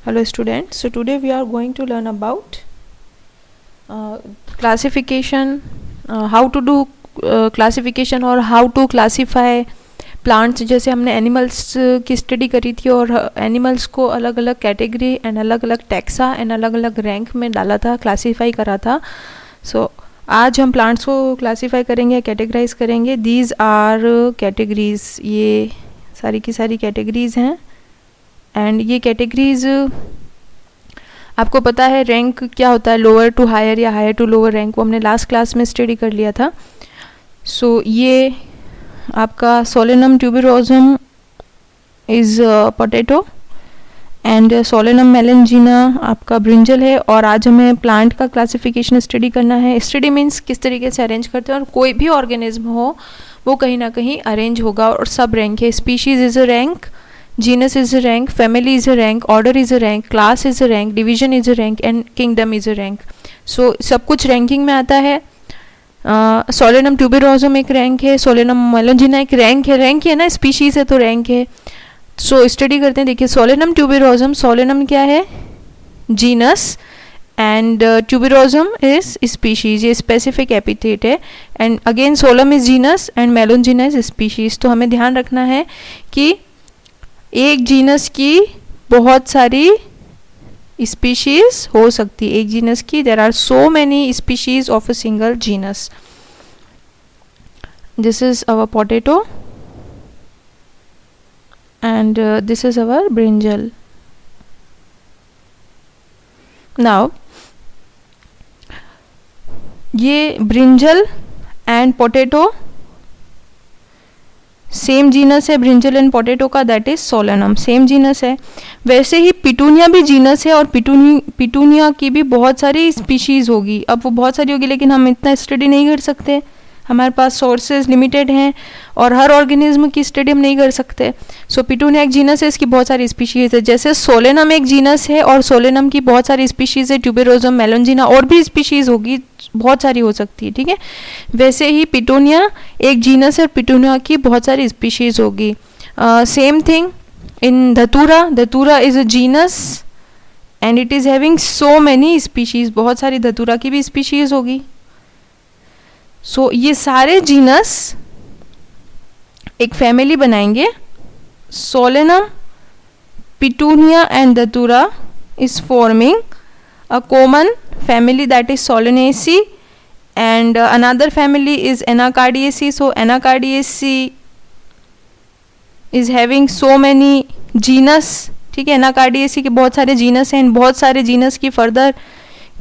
Hello students, so today we are going to learn about classification, how to do classification और how to classify plants। जैसे हमने animals की study करी थी और एनिमल्स को अलग अलग कैटेगरी एंड अलग अलग टैक्सा एंड अलग अलग रैंक में डाला था, क्लासीफाई करा था। सो आज हम प्लांट्स को क्लासीफाई करेंगे, कैटेगराइज करेंगे। दीज आर कैटेगरीज, ये सारी की सारी कैटेगरीज हैं। एंड ये कैटेगरीज आपको पता है रैंक क्या होता है, लोअर टू हायर या हायर टू लोअर रैंक, वो हमने लास्ट क्लास में स्टडी कर लिया था। सो ये आपका solanum tuberosum is potato and solanum melongena आपका ब्रिंजल है। और आज हमें प्लांट का क्लासिफिकेशन स्टडी करना है। स्टडी मीन्स किस तरीके से अरेंज करते हैं, और कोई भी ऑर्गेनिज्म हो वो कहीं ना कहीं अरेंज होगा और सब रैंक है। Species is a rank, genus is a rank, family is a rank, order is a rank, class is a rank, division is a rank and kingdom is a rank। so सब कुछ ranking में आता है। Solanum tuberosum एक rank है, Solanum मेलेंजिना एक rank है। Rank है ना, स्पीशीज है तो रैंक है। सो स्टडी करते हैं। देखिए सोलेनम ट्यूबरोसम, सोलेनम क्या है, genus, and tuberosum is species, ये स्पेसिफिक एपिथेट है। And again solum is genus and melongena is species. तो हमें ध्यान रखना है कि एक जीनस की बहुत सारी स्पीशीज हो सकती है। एक जीनस की there are so many species of a single genus. This is our potato and this is our brinjal. Now ये brinjal and potato same genus है, ब्रिंजल एंड पोटैटो का, that is solanum, same genus है। वैसे ही petunia भी genus है और petunia की भी बहुत सारी स्पीशीज़ होगी। अब वो बहुत सारी होगी लेकिन हम इतना स्टडी नहीं कर सकते, हमारे पास सोर्सेज लिमिटेड हैं और हर ऑर्गेनिज्म की स्टडी हम नहीं कर सकते। सो पिटूनिया एक जीनस है, इसकी बहुत सारी स्पीशीज़ है। जैसे सोलेनम एक जीनस है और सोलेनम की बहुत सारी स्पीशीज़ है, ट्यूबरोसम, मेलेंजिना और भी स्पीशीज़ होगी, बहुत सारी हो सकती है, ठीक है। वैसे ही पिटूनिया एक जीनस है और पिटूनिया की बहुत सारी स्पीशीज़ होगी। सेम थिंग इन धतूरा, धतूरा is a genus and it is having so many species, बहुत सारी धतूरा की भी स्पीशीज़ होगी। सो ये सारे जीनस एक फैमिली बनाएंगे। सोलेनम, पिटूनिया एंड धतूरा is forming a common family, that is Solanaceae, and another family is Anacardiaceae. So Anacardiaceae is having so many genus, ठीक है। Anacardiaceae के बहुत सारे जीनस हैं, बहुत सारे जीनस की फर्दर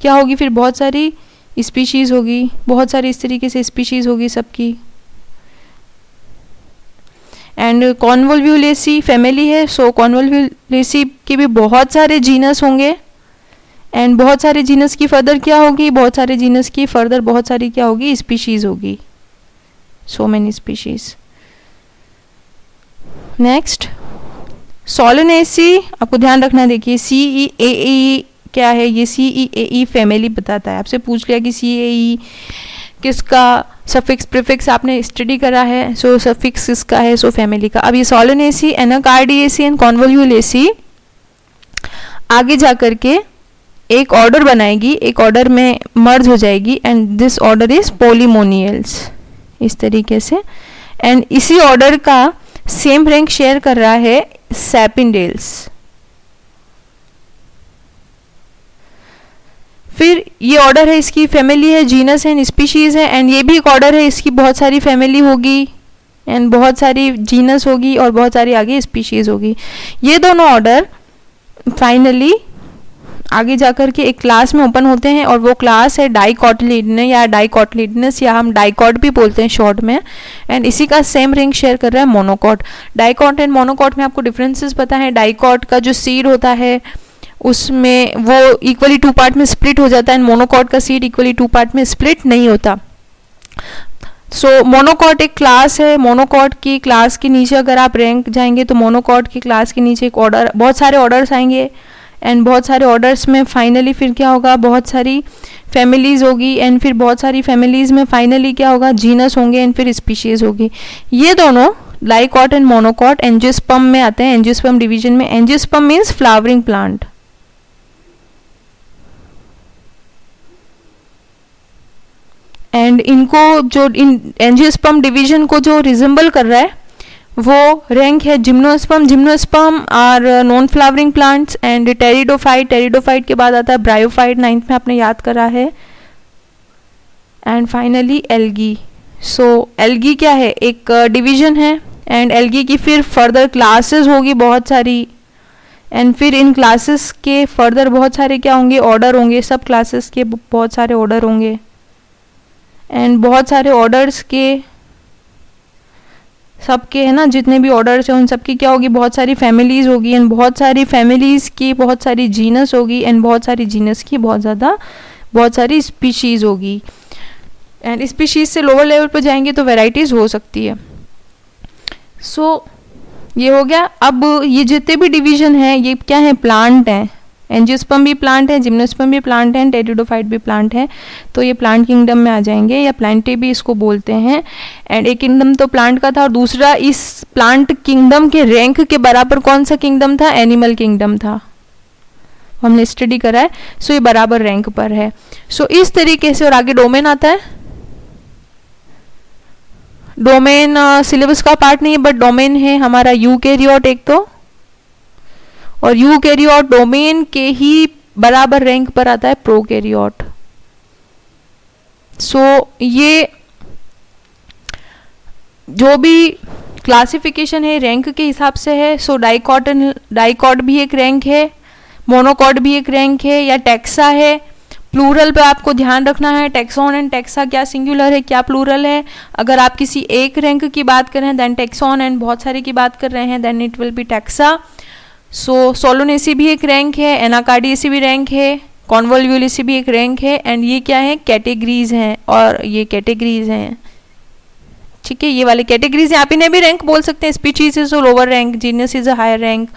क्या होगी, फिर बहुत सारी स्पीशीज़ होगी, बहुत सारी इस तरीके से स्पीशीज़ होगी सबकी। एंड कॉन्वोल्वुलेसी फैमिली है, सो कॉन्वोल्वुलेसी के भी बहुत सारे जीनस होंगे एंड बहुत सारे जीनस की फर्दर क्या होगी, बहुत सारे जीनस की फर्दर बहुत सारी क्या होगी, स्पीशीज होगी, so many species. Next Solanaceae, आपको ध्यान रखना है। देखिए CEAE क्या है, ये CEAE फैमिली बताता है। आपसे पूछ लिया कि CEAE किसका सफिक्स प्रीफिक्स आपने स्टडी करा है, सो सफिक्स किसका है, सो फैमिली का। अब ये सोलेनेसी, एनाकार्डिएसी एंड कॉन्वोल्वुलेसी आगे जा करके एक ऑर्डर बनाएगी, एक ऑर्डर में मर्ज हो जाएगी एंड दिस ऑर्डर इज पोलीमोनियल्स, इस तरीके से। एंड इसी ऑर्डर का सेम रैंक शेयर कर रहा है सैपिंडेल्स। फिर ये ऑर्डर है, इसकी फैमिली है, जीनस एंड स्पीशीज है, एंड ये भी एक ऑर्डर है, इसकी बहुत सारी फैमिली होगी एंड बहुत सारी जीनस होगी और बहुत सारी आगे स्पीशीज होगी। ये दोनों ऑर्डर फाइनली आगे जाकर के एक क्लास में ओपन होते हैं और वो क्लास है डाइकोटिलिडनस या डाइकोटिलिडनस, या हम डाइकॉट भी बोलते हैं शॉर्ट में। एंड इसी का सेम रैंक शेयर कर रहा है मोनोकॉट। डाइकॉट एंड मोनोकॉट में आपको डिफरेंसेस पता है। डाइकॉट का जो सीड होता है उसमें वो इक्वली 2 पार्ट में स्प्लिट हो जाता है एंड मोनोकॉट का सीड इक्वली 2 पार्ट में स्प्लिट नहीं होता। सो मोनोकॉट एक क्लास है। मोनोकॉट की क्लास के नीचे अगर आप रैंक जाएंगे तो मोनोकॉट की क्लास के नीचे एक ऑर्डर, बहुत सारे ऑर्डर्स आएंगे एंड बहुत सारे ऑर्डर्स में फाइनली फिर क्या होगा, बहुत सारी फैमिलीज होगी एंड फिर बहुत सारी फैमिलीज में फाइनली क्या होगा, जीनस होंगे एंड फिर स्पीशीज होगी। ये दोनों डाइकॉट एंड मोनोकॉट एंजियोस्पर्म में आते हैं, एंजियोस्पर्म डिवीजन में। Angiosperm means flowering plant, and इनको जो एंजियोस्पर्म डिवीजन को जो रिजेंबल कर रहा है वो रैंक है gymnosperm. Gymnosperm are non flowering plants and pteridophyte. Pteridophyte के बाद आता है ब्रायोफाइट, 9th में आपने याद करा है, and finally algae. So algae क्या है, एक डिवीजन है, एंड एल्गी की फिर फर्दर क्लासेस होगी बहुत सारी, एंड फिर इन क्लासेस के फर्दर बहुत सारे क्या होंगे, ऑर्डर होंगे, सब क्लासेस के बहुत सारे ऑर्डर होंगे, एंड बहुत सारे ऑर्डर्स के सबके है ना, जितने भी ऑर्डर्स हैं उन सबकी क्या होगी, बहुत सारी फैमिलीज होगी, एंड बहुत सारी फैमिलीज की बहुत सारी जीनस होगी, एंड बहुत सारी जीनस की बहुत सारी स्पीशीज होगी, एंड स्पीशीज से लोअर लेवल पर जाएंगे तो वैरायटीज हो सकती है। सो ये हो गया। अब ये जितने भी डिवीजन है ये क्या है, प्लांट हैं। एंजियोस्पर्म भी प्लांट है, जिम्नोस्पर्म भी प्लांट है, टेरिडोफाइट भी प्लांट है, तो ये प्लांट किंगडम में आ जाएंगे, या प्लांटे भी इसको बोलते हैं। एंड एक किंगडम तो प्लांट का था, और दूसरा इस प्लांट किंगडम के रैंक के बराबर कौन सा किंगडम था, एनिमल किंगडम था, हमने स्टडी करा है। सो ये बराबर रैंक पर है। सो इस तरीके से, और आगे डोमेन आता है। डोमेन सिलेबस का पार्ट नहीं है, बट डोमेन है हमारा यूकैरियोट एक तो, और यूकैरियोट डोमेन के ही बराबर रैंक पर आता है प्रोकैरियोट। सो ये जो भी क्लासिफिकेशन है रैंक के हिसाब से है। सो डाइकॉट भी एक रैंक है, मोनोकॉट भी एक रैंक है, या टैक्सा है। प्लूरल पे आपको ध्यान रखना है, टैक्सॉन एंड टैक्सा क्या सिंगुलर है क्या प्लूरल है। अगर आप किसी एक रैंक की बात कर रहे हैं देन टैक्सॉन, एंड बहुत सारे की बात कर रहे हैं then it will be taxa. So Solanaceae भी एक रैंक है, एनाकार्डियेसी भी रैंक है, कॉन्वोल्यूलिसी भी एक रैंक है, एंड ये क्या है, कैटेगरीज हैं, और ये कैटेगरीज हैं, ठीक है। ये वाले कैटेगरीज हैं, आप इन्हें भी रैंक बोल सकते हैं। Species is lower rank, genus is a higher rank,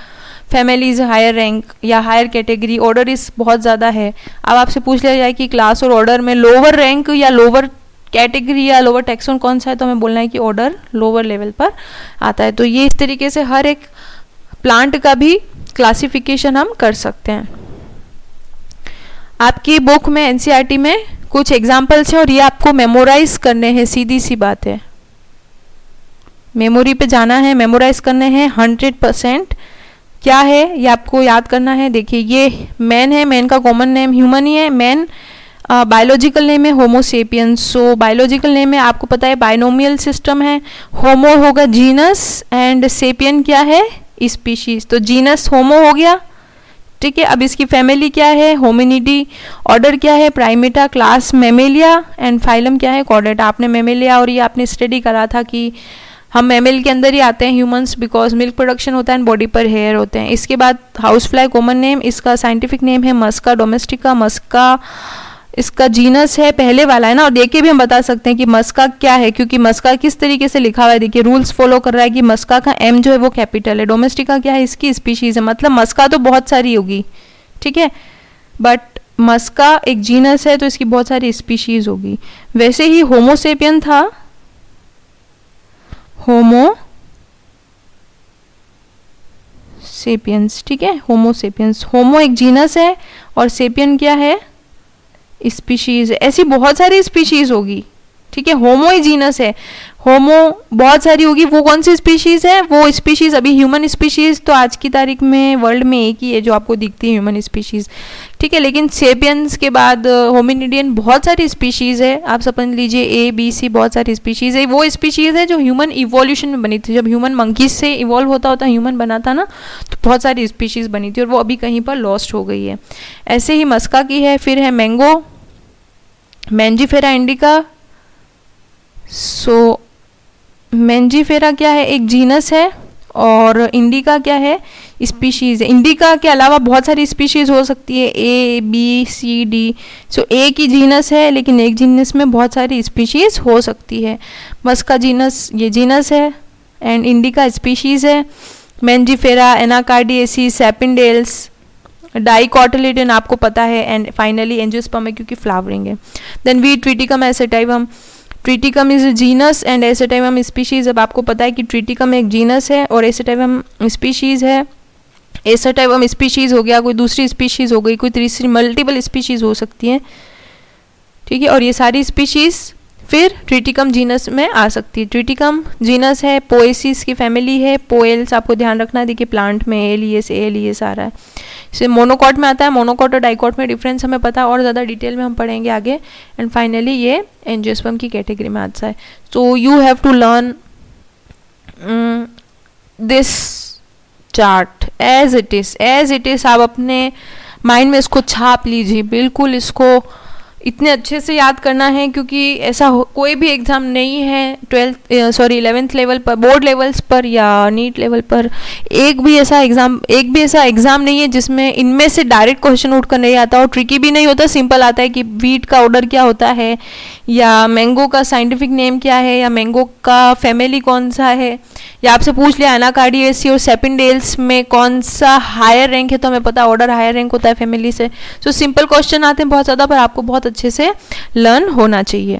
family is higher rank या हायर कैटेगरी, ऑर्डर इज बहुत ज़्यादा है। अब आपसे पूछ लिया जाए कि क्लास और ऑर्डर में लोअर रैंक या लोअर कैटेगरी या लोअर टैक्सॉन कौन सा है, तो हमें बोलना है कि ऑर्डर लोअर लेवल पर आता है। तो ये इस तरीके से हर एक प्लांट का भी क्लासिफिकेशन हम कर सकते हैं। आपकी बुक में एनसीईआरटी में कुछ एग्जाम्पल्स हैं, और ये आपको मेमोराइज करने हैं, सीधी सी बात है, मेमोरी पे जाना है, मेमोराइज करने हैं 100%। क्या है ये आपको याद करना है। देखिए ये मैन है, मैन का कॉमन नेम ह्यूमन ही है। मैन बायोलॉजिकल नेम है होमोसेपियंस। सो बायोलॉजिकल नेम है, आपको पता है बाइनोमियल सिस्टम है। होमो होगा जीनस, एंड सेपियन क्या है, स्पीशीज। तो जीनस होमो हो गया, ठीक है। अब इसकी फैमिली क्या है, होमिनिडी। ऑर्डर क्या है, Primata. Class Mammalia, and phylum क्या है, कॉर्डेटा। आपने मेमेलिया और ये आपने स्टडी करा था कि हम मेमेल के अंदर ही आते हैं ह्यूमंस, बिकॉज मिल्क प्रोडक्शन होता है एंड बॉडी पर हेयर होते हैं। इसके बाद हाउस फ्लाई कॉमन नेम, इसका साइंटिफिक नेम है मस्का डोमेस्टिका। मस्का इसका जीनस है, पहले वाला है ना, और देख के भी हम बता सकते हैं कि मस्का क्या है, क्योंकि मस्का किस तरीके से लिखा हुआ है। देखिए रूल्स फॉलो कर रहा है कि मस्का का एम जो है वो कैपिटल है। डोमेस्टिका क्या है, इसकी स्पीशीज है, मतलब मस्का तो बहुत सारी होगी, ठीक है, बट मस्का एक जीनस है तो इसकी बहुत सारी स्पीशीज होगी। वैसे ही होमोसेपियन था, होमो सेपियंस, ठीक है, होमो सेपियंस। होमो एक जीनस है और सेपियन क्या है, स्पीशीज। ऐसी बहुत सारी स्पीशीज होगी, ठीक है। होमो ही जीनस है, होमो बहुत सारी होगी। वो कौन सी स्पीशीज है, वो स्पीशीज अभी ह्यूमन स्पीशीज तो आज की तारीख में वर्ल्ड में एक ही है जो आपको दिखती है, ह्यूमन स्पीशीज, ठीक है। लेकिन सेपियंस के बाद होमिनिडियन बहुत सारी स्पीशीज है। आप समझ लीजिए ए बी सी बहुत सारी स्पीशीज है। वो स्पीशीज है जो ह्यूमन इवोल्यूशन में बनी थी, जब ह्यूमन मंकीज से इवॉल्व होता ह्यूमन बना था ना, तो बहुत सारी स्पीशीज बनी थी और वो अभी कहीं पर लॉस्ट हो गई है। ऐसे ही मस्का की है। फिर है मैंगो, मैंजीफेरा इंडिका। सो मैंजीफेरा क्या है, एक जीनस है, और इंडिका क्या है, स्पीशीज है। इंडिका के अलावा बहुत सारी स्पीशीज हो सकती है, ए बी सी डी। सो एक ही जीनस है लेकिन एक जीनस में बहुत सारी स्पीशीज हो सकती है। मस्का जीनस ये जीनस है, एंड इंडिका स्पीशीज है। मैंजीफेरा, एनाकार्डियेसी, सैपिंडेल्स, डाइकोटिलिडन आपको पता है, एंड फाइनली एंजियोस्पर्म है क्योंकि फ्लावरिंग है। Then we triticum aestivum, triticum is genus and aestivum species. अब आपको पता है कि ट्रिटिकम एक जीनस है और एसेटाइवम स्पीशीज है। एसेटाइवम स्पीशीज हो गया, कोई दूसरी स्पीशीज हो गई, कोई तीसरी, मल्टीपल स्पीशीज हो सकती हैं, ठीक है। और ये सारी स्पीशीज फिर ट्रिटिकम जीनस में आ सकती है। ट्रिटिकम जीनस है, पोएसीज की फैमिली है। पोएल्स आपको ध्यान रखना है, देखिए प्लांट में एलियस आ रहा है। इसे मोनोकॉट में आता है। मोनोकॉट और डाइकॉट में डिफरेंस हमें पता है, और ज़्यादा डिटेल में हम पढ़ेंगे आगे। एंड फाइनली ये एंजियोस्पर्म की कैटेगरी में आता है। So you have to learn this chart as it is. आप अपने माइंड में इसको छाप लीजिए, बिल्कुल इसको इतने अच्छे से याद करना है, क्योंकि ऐसा कोई भी एग्ज़ाम नहीं है 11th लेवल पर, बोर्ड लेवल्स पर या नीट लेवल पर, एक भी ऐसा एग्ज़ाम नहीं है जिसमें इनमें से डायरेक्ट क्वेश्चन उठ कर नहीं आता और ट्रिकी भी नहीं होता, सिंपल आता है कि वीट का ऑर्डर क्या होता है, या मैंगो का साइंटिफिक नेम क्या है, या मैंगो का फैमिली कौन सा है, या आपसे पूछ लिया एनाकार्डियेसी और सेपिनडेल्स में कौन सा हायर रैंक है, तो हमें पता ऑर्डर हायर रैंक होता है फैमिली से। सो सिंपल क्वेश्चन आते हैं बहुत ज़्यादा, पर आपको बहुत अच्छे से लर्न होना चाहिए।